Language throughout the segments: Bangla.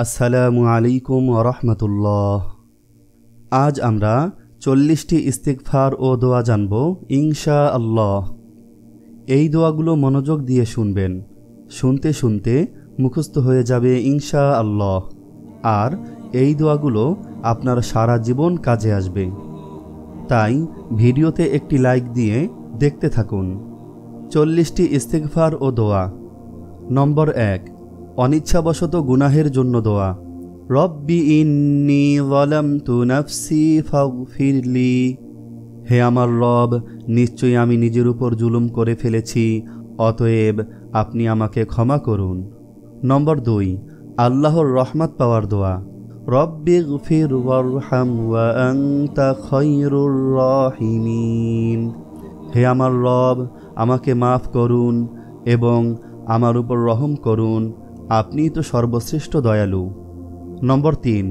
আসসালামু আলাইকুম ওয়া রাহমাতুল্লাহ। আজ আমরা 40টি ইস্তিগফার ও দোয়া জানব ইনশাআল্লাহ। এই দোয়াগুলো মনোযোগ দিয়ে শুনবেন। শুনতে শুনতে মুখস্থ হয়ে যাবে ইনশাআল্লাহ। আর এই দোয়াগুলো আপনার সারা জীবন কাজে আসবে। তাই ভিডিওতে একটি লাইক দিয়ে দেখতে থাকুন। 40টি ইস্তিগফার ও দোয়া। নম্বর 1, অনিচ্ছাবশত গুনাহের জন্য দোয়া। রব্বি ইন্নী যালামতু নাফসি ফাগফিরলি। হে আমার রব, নিশ্চয়ই আমি নিজের উপর জুলুম করে ফেলেছি, অতএব আপনি আমাকে ক্ষমা করুন। নম্বর 2, আল্লাহর রহমত পাওয়ার দোয়া। রব্বিগফির ওয়ারহাম ওয়া আনতা খায়রুর রাহিমিন। হে আমার রব, আমাকে মাফ করুন এবং আমার উপর রহম করুন, আপনি তো সর্বশ্রেষ্ঠ দয়ালু। নম্বর 3,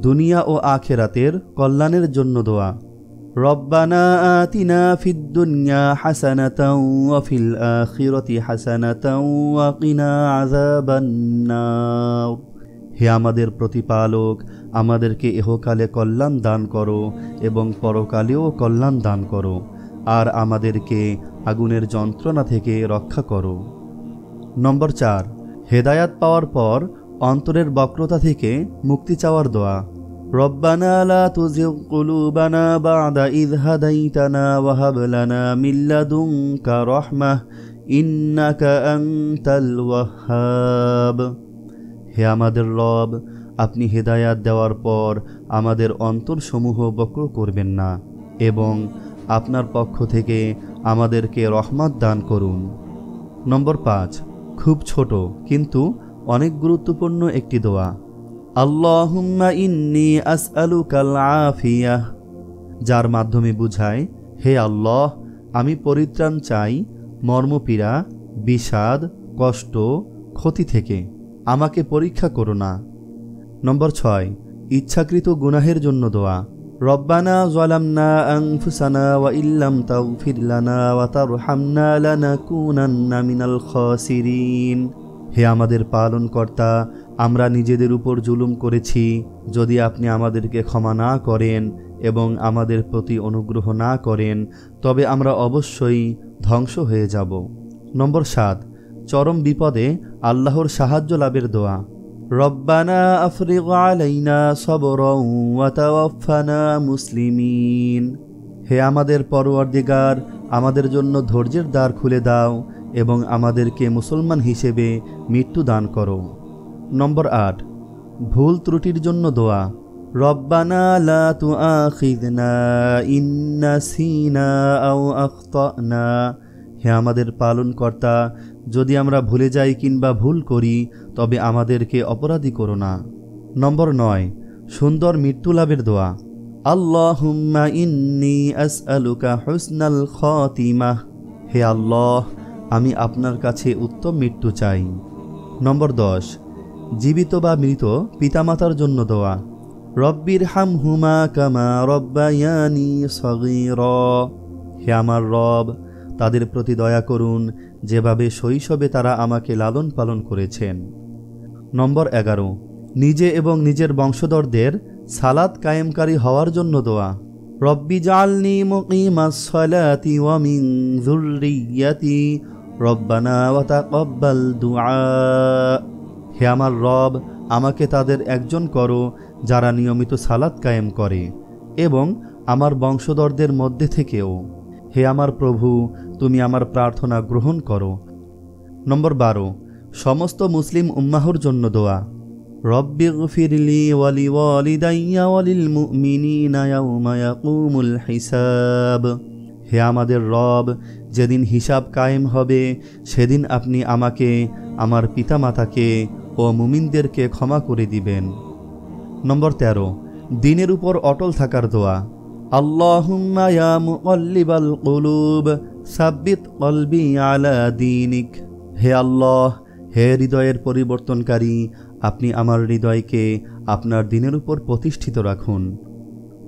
দুনিয়া ও আখিরাতের কল্যাণের জন্য দোয়া। রব্বানা আতিনা ফিদ দুনিয়া হাসানাতাও ওয়া ফিল আখিরাতি হাসানাতাও ওয়া কিনা আযাবান নার। হে আমাদের প্রতিপালক, আমাদেরকে ইহকালে কল্যাণ দান করো এবং পরকালেও কল্যাণ দান করো, আর আমাদেরকে আগুনের যন্ত্রণা থেকে রক্ষা করো। নম্বর 4, হেদায়াত পাওয়ার পর অন্তরের বক্রতা থেকে মুক্তি চাওয়ার দোয়া। রব্বানা লা তুজিগ কুলুবানা বা'দা ইয হাদাইতানা ওয়া হাব লানা মিন লাদুনকা রাহমাহ ইন্নাকা আনতাল ওয়াহ্হাব। হে আমাদের রব, আপনি হেদায়াত দেওয়ার পর আমাদের অন্তরসমূহ বক্র করবেন না এবং আপনার পক্ষ থেকে আমাদেরকে রহমত দান করুন। নম্বর 5, খুব ছোট কিন্তু অনেক গুরুত্বপূর্ণ একটি দোয়া। আল্লাহুম্মা ইন্নী আসআলুকাল আফিয়াহ, যার মাধ্যমে বুঝায়, হে আল্লাহ, আমি পরিত্রাণ চাই মর্মপীড়া, বিষাদ, কষ্ট, ক্ষতি থেকে, আমাকে পরীক্ষা করো না। নম্বর 6, ইচ্ছাকৃত গুনাহের জন্য দোয়া। রব্বানা যালামনা আনফুসানা ওয়া ইল্লাম তাগফির লানা ওয়া তারহামনা লানাকুনান্না মিনাল খাসিরিন। হে আমাদের পালনকর্তা, আমরা নিজেদের উপর জুলুম করেছি, যদি আপনি আমাদেরকে ক্ষমা না করেন এবং আমাদের প্রতি অনুগ্রহ না করেন তবে আমরা অবশ্যই ধ্বংস হয়ে যাব। নম্বর 7, চরম বিপদে আল্লাহর সাহায্য লাভের দোয়া। রব্বানা আফরিগ আলাইনা সবরাও ওয়া তাওয়াফানা মুসলিমিন। হে আমাদের পরওয়ারদিগার, আমাদের জন্য ধৈর্যের দ্বার খুলে দাও এবং আমাদেরকে মুসলমান হিসেবে মৃত্যু দান করো। নম্বর 8, ভুল ত্রুটির জন্য দোয়া। রব্বানা লা তুআখিযনা ইন নাসিনা আও আখতানা। হে আমাদের পালনকর্তা, যদি আমরা ভুলে যাই কিংবা ভুল করি তবে আমাদেরকে অপরাধী করো না। নম্বর 9, সুন্দর মৃত্যু লাভের দোয়া। আল্লাহুম্মা ইন্নী আসআলুকা হুসনাল খাতিমাহ। হে আল্লাহ, আমি আপনার কাছে উত্তম মৃত্যু চাই। নম্বর 10, জীবিত বা মৃত পিতামাতার জন্য দোয়া। রব্বির হামহুমা কামা রব্বায়ানি সগীরা। হে আমার রব, তাদের প্রতি দয়া করুন যেভাবে শৈশবে তারা আমাকে লালন পালন করেছেন। নম্বর 11, নিজে এবং নিজের বংশধরদের সালাত কায়েমকারী হওয়ার জন্য দোয়া। রব্বি জাআলনি মুকিমাস সালাতি ওয়া মিন যুররিয়্যাতি রব্বানা ওয়া তাকাব্বাল দুআ। হে আমার রব, আমাকে তাদের একজন করো যারা নিয়মিত সালাত কায়েম করে এবং আমার বংশধরদের মধ্যে থেকেও। হে আমার প্রভু, তুমি আমার প্রার্থনা গ্রহণ করো। নম্বর 12, সমস্ত মুসলিম উম্মাহর জন্য দোয়া। রব্বিগফিরলি ওয়া লিওয়ালিদাইয়া ওয়া লিল মুমিনিনা ইয়াওমা ইয়াকুমুল হিসাব। হে আমাদের রব, যেদিন হিসাব কায়েম হবে সেদিন আপনি আমাকে, আমার পিতামাতাকে ও মুমিনদেরকে ক্ষমা করে দিবেন। নম্বর 13, দ্বীনের উপর অটল থাকার দোয়া। আল্লাহুম্মা ইয়া মুকাল্লিবাল কুলুব সাব্বিত কলবি আলা দীনিক। হে আল্লাহ, হে হৃদয়ের পরিবর্তনকারী, আপনি আমার হৃদয়কে আপনার দ্বীনের উপর প্রতিষ্ঠিত রাখুন।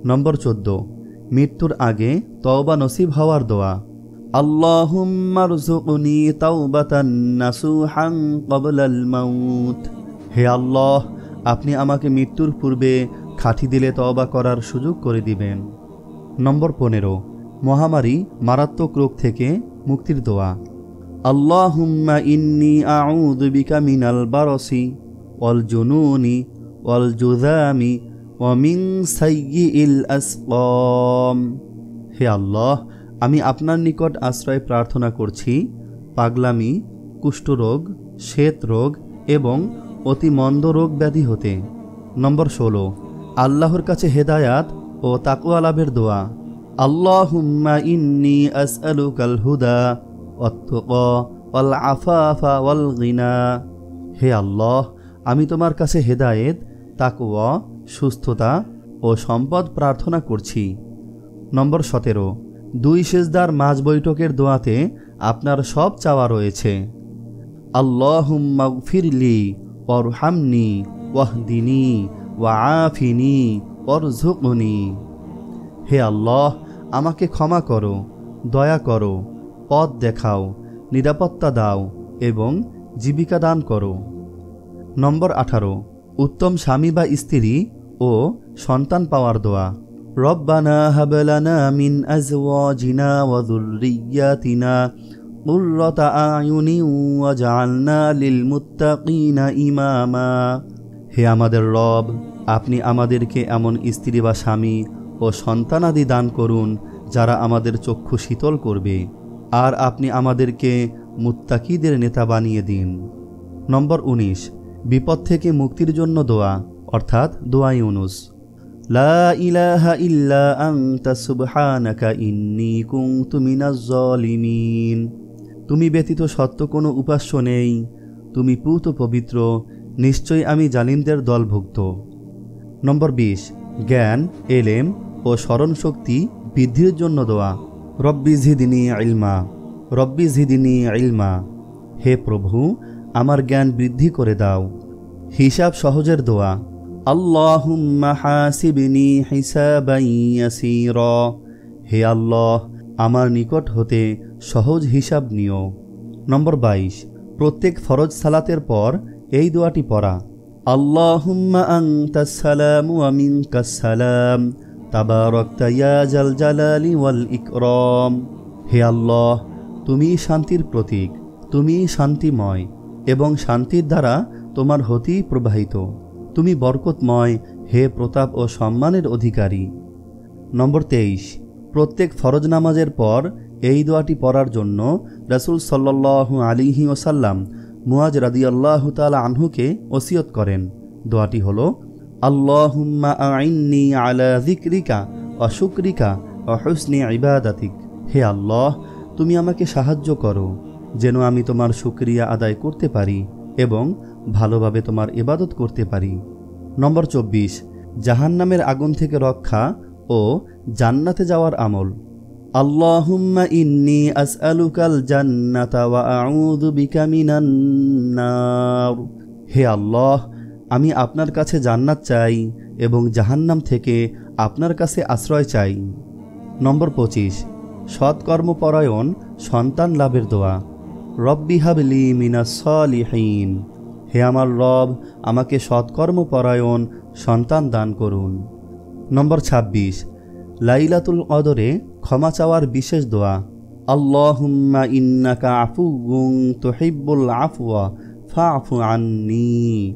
নম্বর 14, মৃত্যুর আগে তওবা নসিব হওয়ার দোয়া। আল্লাহুম্মা রযুকনি তাওবাতান নাসুহান ক্বাবলাল মাউত। হে আল্লাহ, আপনি আমাকে মৃত্যুর পূর্বে খাঁটি দিলে তওবা করার সুযোগ করে দিবেন। নম্বর 15, মহামারী মারাত্মক রোগ থেকে মুক্তির দোয়া। আল্লাহুম্মা ইন্নী আউযু বিকা মিনাল বারসি ওয়াল জুনুনি ওয়াল জুযামি ওয়া মিন সাইয়্যিল আসকাম। হে আল্লাহ, আমি আপনার নিকট আশ্রয় প্রার্থনা করছি পাগলামি, কুষ্ঠরোগ, শ্বেত রোগ এবং অতি মন্দ রোগ ব্যাধি হতে। নম্বর 16, আল্লাহর কাছে হেদায়াত ও তাকওয়া লাভের দোয়া। আল্লাহুম্মা ইন্নী আসআলুকাল হুদা ওয়াত-তুকা ওয়াল আফাফা ওয়াল গিনা। হে আল্লাহ, আমি তোমার কাছে হেদায়েত, তাকওয়া, সুস্থতা ও সম্পদ প্রার্থনা করছি। নম্বর 17, 2 সিজদার মাঝ বৈঠকের দোয়াতে আপনার সব চাওয়া রয়েছে। আল্লাহুম্মা গফিরলি ওয়ারহামনি ওয়াহদিনি ওয়াআফিনি ওয়ারযুকনি। হে আল্লাহ, আমাকে ক্ষমা করো, দয়া করো, পথ দেখাও, নিরাপত্তা দাও এবং জীবিকা দান করো। নম্বর 18, উত্তম স্বামী বা স্ত্রী ও সন্তান পাওয়ার দোয়া। রব্বানা হাব লানা মিন আজওয়াজিনা ওয়া যুররিয়্যাতিনা কুররাতা আয়ুনি ওয়াজআলনা লিল মুত্তাকিনা ইমামা। হে আমাদের রব, আপনি আমাদেরকে এমন স্ত্রী বা স্বামী ও সন্তানাদি দান করুন যারা আমাদের চক্ষু শীতল করবে, আর আপনি আমাদেরকে মুত্তাকিদের নেতা বানিয়ে দিন। নম্বর 19, বিপদ থেকে মুক্তির জন্য দোয়া, অর্থাৎ দোয়া ইউনুস। লা ইলাহা ইল্লা আনতা সুবহানাকা ইন্নী কুনতু মিনাজ জালিমিন। তুমি ব্যতীত সত্য কোনো উপাস্য নেই, তুমি পূত পবিত্র, নিশ্চয়ই আমি জালিমদের দলভুক্ত। নম্বর 20, জ্ঞান, এলেম ও স্মরণশক্তি বৃদ্ধির জন্য দোয়া। রব্বি জিদনি ইলমা, রব্বি জিদনি ইলমা। হে প্রভু, আমার জ্ঞান বৃদ্ধি করে দাও। হিসাব সহজের দোয়া। আল্লাহুম্মা হাসিবনি হিসাবান ইয়াসীরা। হে আল্লাহ, আমার নিকট হতে সহজ হিসাব নিও। নম্বর 22, প্রত্যেক ফরজ সালাতের পর এই দোয়াটি পড়া। আল্লাহুম্মা আনতাস সালাম ওয়া মিনকাস সালাম তাবারাকতা ইয়া জাল জালালি ওয়াল ইকরাম। হে আল্লাহ, তুমি শান্তির প্রতীক, তুমি শান্তিময় এবং শান্তির দ্বারা তোমার হতেই প্রবাহিত। তুমি বরকতময়, হে প্রতাপ ও সম্মানের অধিকারী। নম্বর 23, প্রত্যেক ফরজ নামাজের পর এই দোয়াটি পড়ার জন্য রাসূল সাল্লাল্লাহু আলাইহি ওয়াসাল্লাম মুয়াজ রাদিয়াল্লাহু তাআলা আনহুকে ওসিয়ত করেন। দোয়াটি হলো আল্লাহুম্মা আইন্নি আলা যিকরিকা ওয়া শুকরিকা ওয়া হুসনি ইবাদাতিক। হে আল্লাহ, তুমি আমাকে সাহায্য করো যেন আমি তোমার শুকরিয়া আদায় করতে পারি এবং ভালোভাবে তোমার ইবাদত করতে পারি। নম্বর 24, জাহান্নামের আগুন থেকে রক্ষা ও জান্নাতে যাওয়ার আমল। আল্লাহুম্মা ইন্নী আসআলুকাল জান্নাতা ওয়া আউযু বিকা মিনান নার। হে আল্লাহ, আমি আপনার কাছে জান্নাত চাই এবং জাহান্নাম থেকে আপনার কাছে আশ্রয় চাই। নম্বর 25, সৎকর্মপরায়ণ সন্তান লাভের দোয়া। রব্বি হাবলি মিনাস সালিহিন। হে আমার রব, আমাকে সৎকর্মপরায়ণ সন্তান দান করুন। নম্বর 26, লাইলাতুল কদরে ক্ষমা চাওয়ার বিশেষ দোয়া। আল্লাহুম্মা ইন্নাকা আফুউন তুহিব্বুল আফওয়া ফাআফু আন্নী।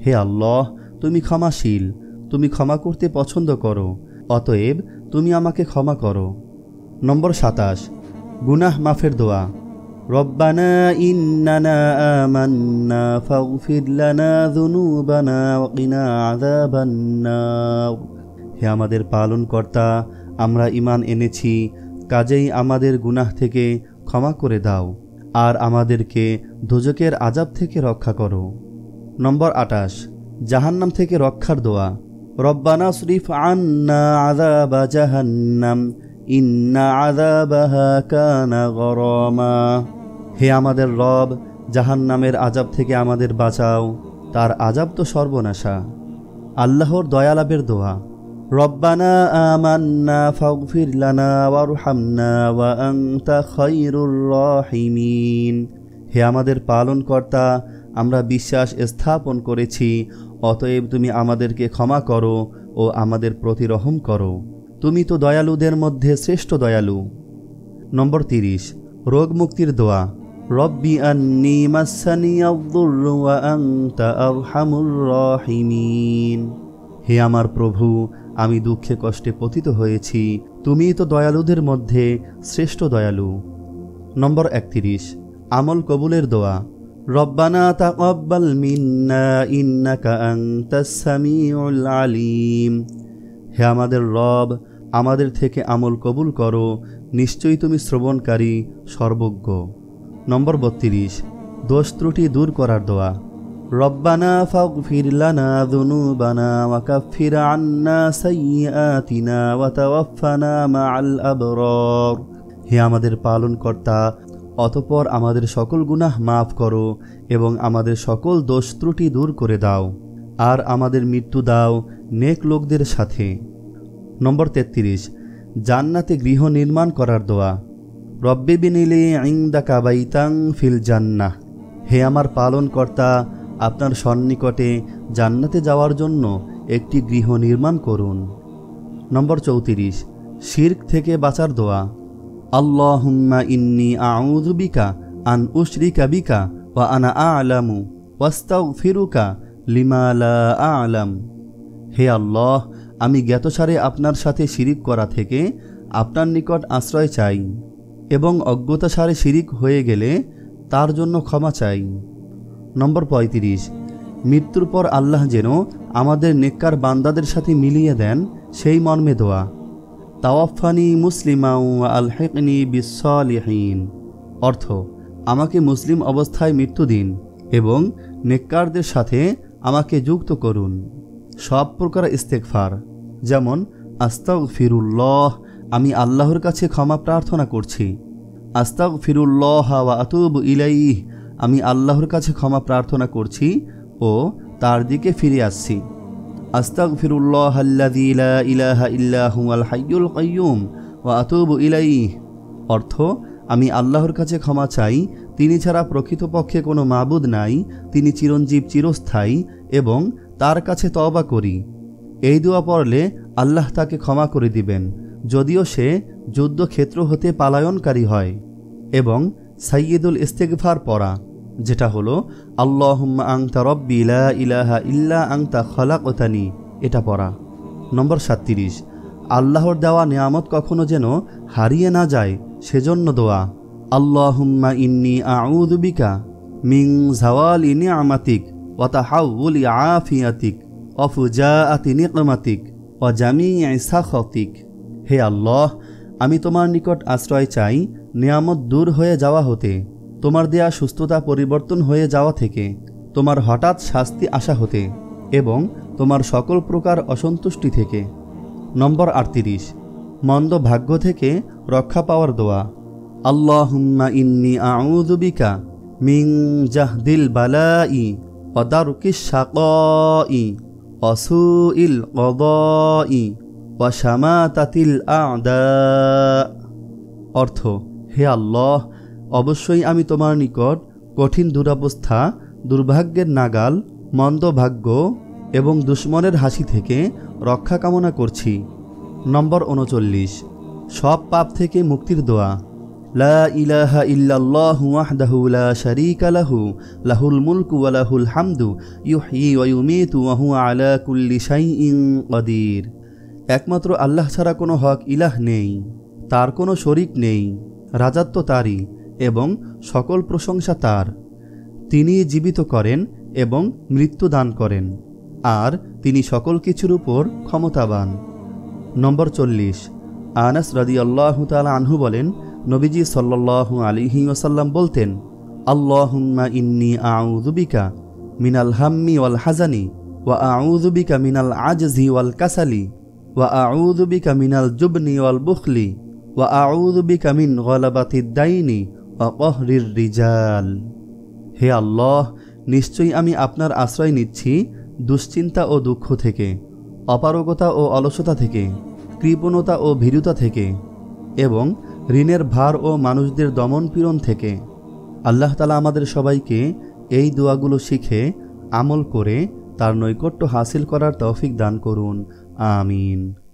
হে আল্লাহ, তুমি ক্ষমাশীল, তুমি ক্ষমা করতে পছন্দ করো, অতএব তুমি আমাকে ক্ষমা করো। নম্বর 27, গুনাহ মাফের দোয়া। রব্বানা ইন্নানা আমান্না ফাগফির লানা যুনুবানা ওয়া কিনা আযাবান নার। হে আমাদের পালনকর্তা, আমরা ঈমান এনেছি, কাজেই আমাদের গুনাহ থেকে ক্ষমা করে দাও আর আমাদেরকে দোজকের আযাব থেকে রক্ষা করো। নম্বর 28, জাহান্নাম থেকে রক্ষার দোয়া। রব্বানা সরিফ আন্না আযাবা জাহান্নাম ইন্না আযাবাহা কানা গরামা। হে আমাদের রব, জাহান্নামের আযাব থেকে আমাদের বাঁচাও, তার আযাব তো সর্বনাশা। আল্লাহর দয়ালাভের দোয়া। রব্বানা আমান্না ফাগফির লানা ওয়ারহামনা ওয়া আনতা খায়রুর রাহিমিন। হে আমাদের পালনকর্তা, আমরা বিশ্বাস স্থাপন করেছি, অতএব তুমি আমাদেরকে ক্ষমা করো ও আমাদের প্রতি রহম করো, তুমি তো দয়ালুদের মধ্যে শ্রেষ্ঠ দয়ালু। নম্বর 30, রোগ মুক্তির দোয়া। রব্বি আন্নী মাসানিয়াদ-দুররু ওয়া আনতা আরহামুর রাহিমিন। হে আমার প্রভু, আমি দুঃখে কষ্টে পতিত হয়েছি, তুমিই তো দয়ালুদের মধ্যে শ্রেষ্ঠ দয়ালু। নম্বর 31, আমল কবুলের দোয়া। রব্বানা তাকাব্বাল মিন্না ইন্নাকা আনতাস সামিউল আলিম। হে আমাদের রব, আমাদের থেকে আমল কবুল করো, নিশ্চয়ই তুমি শ্রবণকারী, সর্বজ্ঞ। নম্বর 32, দোষ ত্রুটি দূর করার দোয়া। রব্বানা ফাগফির লানা যুনুবানা ওয়া কাফির আন্না সাইয়্যাতিনা ওয়া তাওয়াফানা মাআল আবরার। হে আমাদের পালনকর্তা, অতঃপর আমাদের সকল গুনাহ মাফ করো এবং আমাদের সকল দোষ ত্রুটি দূর করে দাও, আর আমাদের মৃত্যু দাও নেক লোকদের সাথে। নম্বর 33, জান্নাতে গৃহ নির্মাণ করার দোয়া। রব্বি বিনিলি ইনদাকা বাইতান ফিল জান্নাহ। হে আমার পালনকর্তা, আপনার সন্নিকটে জান্নাতে যাওয়ার জন্য একটি গৃহ নির্মাণ করুন। নম্বর 34, শিরক থেকে বাঁচার দোয়া। আল্লাহুম্মা ইন্নী আউযু বিকা আন উশরিকা বিকা ওয়া আনা আ'লামু ওয়াস্তাগফিরুকা লিমা লা আ'লাম। হে আল্লাহ, আমি জ্ঞাতসারে আপনার সাথে শিরিক করা থেকে আপনার নিকট আশ্রয় চাই এবং অজ্ঞতাসারে শিরিক হয়ে গেলে তার জন্য ক্ষমা চাই। নম্বর 35, মৃত্যুর পর আল্লাহ যেন আমাদের নেককার বান্দাদের সাথে মিলিয়ে দেন সেই মর্মে দোয়া। তাওয়াফানি মুসলিমা ওয়া আলহিকনি বিসসালিহিন। অর্থ, আমাকে মুসলিম অবস্থায় মৃত্যু দিন এবং নেককারদের সাথে আমাকে যুক্ত করুন। সব প্রকার ইস্তেগফার, যেমন আস্তাগফিরুল্লাহ, আমি আল্লাহর কাছে ক্ষমা প্রার্থনা করছি। আস্তাগফিরুল্লাহ ওয়া আতুবু ইলাইহি, আমি আল্লাহর কাছে ক্ষমা প্রার্থনা করছি ও তার দিকে ফিরে আসছি। আস্তাগফিরুল্লাহাল্লাযী লা ইলাহা ইল্লা হুয়াল হাইয়ুল কাইয়্যুম ওয়া আতুবু ইলাইহি। অর্থ, আমি আল্লাহর কাছে ক্ষমা চাই, তিনি ছাড়া প্রকৃতপক্ষে কোনো মাবুদ নাই, তিনি চিরঞ্জীব, চিরস্থায়ী, এবং তার কাছে তওবা করি। এই দোয়া পড়লে আল্লাহ তাকে ক্ষমা করে দিবেন, যদিও সে যুদ্ধক্ষেত্র হতে পালায়নকারী হয়। এবং সাইয়্যিদুল ইস্তেগফার পড়া, যেটা হলো আল্লাহুম্মা আনতা রব্বি লা ইলাহা ইল্লা আনতা খালাকতানি, এটা পড়া। নম্বর 37, আল্লাহর দেওয়া নিয়ামত কখনো যেন হারিয়ে না যায় সেজন্য দোয়া। আল্লাহুম্মা ইন্নী আউযু বিকা মিন যাওয়ালি নি'মাতিক ওয়া তাহাউলি আফিয়াতিক ওয়া ফুজাআতি নিকমাতিক ওয়া জামিই সাখাতিক। হে আল্লাহ, আমি তোমার নিকট আশ্রয় চাই নিয়ামত দূর হয়ে যাওয়া হতে, তোমার দেয়া সুস্থতা পরিবর্তন হয়ে যাওয়া থেকে, তোমার হঠাৎ শাস্তি আসা হতে এবং তোমার সকল প্রকার অসন্তুষ্টি থেকে। নম্বর 38, মন্দ ভাগ্য থেকে রক্ষা পাওয়ার দোয়া। আল্লাহুম্মা ইন্নী আউযু বিকা মিন জাহদিল বালাই ওয়া দারকিশ শাকাই ওয়া সুইল কদাই ওয়া শামাতাতিল আ'দা। অর্থ, হে আল্লাহ, অবশ্যই আমি তোমার নিকট কঠিন দুরবস্থা, দুর্ভাগ্যের নাগাল, মন্দ ভাগ্য এবং দুশ্মনের হাসি থেকে রক্ষা কামনা করছি। নম্বর 39, সব পাপ থেকে মুক্তির দোয়া। লা ইলাহা ইল্লাল্লাহু ওয়াহদাহু লা শারীকা লাহু লাহুল মুলকু ওয়া লাহুল হামদু ইউহয়ী ওয়া ইউমীতু ওয়া হুয়া আলা কুল্লি শাইইন কাদির। একমাত্র আল্লাহ ছাড়া কোনো হক ইলাহ নেই, তার কোনো শরীক নেই, রাজত্ব তারই এবং সকল প্রশংসা তার। তিনি জীবিত করেন এবং মৃত্যু দান করেন, আর তিনি সকল কিছুর উপর ক্ষমতাবান। নম্বর 40, আনাস রাদিয়াল্লাহু তাআলা আনহু বলেন, নবীজি সাল্লাল্লাহু আলাইহি ওয়াসাল্লাম বলতেন, আল্লাহুম্মা ইন্নী আউযু বিকা মিনাল হাম্মি ওয়াল হাজানি ওয়া আউযু বিকা মিনাল আজজি ওয়াল কাসালি ওয়া আউযু বিকা মিনাল জুবনি ওয়াল বুখলি ওয়া আউযু বিকা মিন গলাবাতিদ দাইনি ওয়া কহরির রিজাল। হে আল্লাহ, নিশ্চয়ই আমি আপনার আশ্রয় নিচ্ছি দুশ্চিন্তা ও দুঃখ থেকে, অপারগতা ও অলসতা থেকে, কৃপণতা ও ভীরুতা থেকে এবং ঋণের ভার ও মানুষদের দমন পীড়ন থেকে। আল্লাহ তাআলা আমাদের সবাইকে এই দোয়াগুলো শিখে আমল করে তার নৈকট্য হাসিল করার তৌফিক দান করুন। আমিন।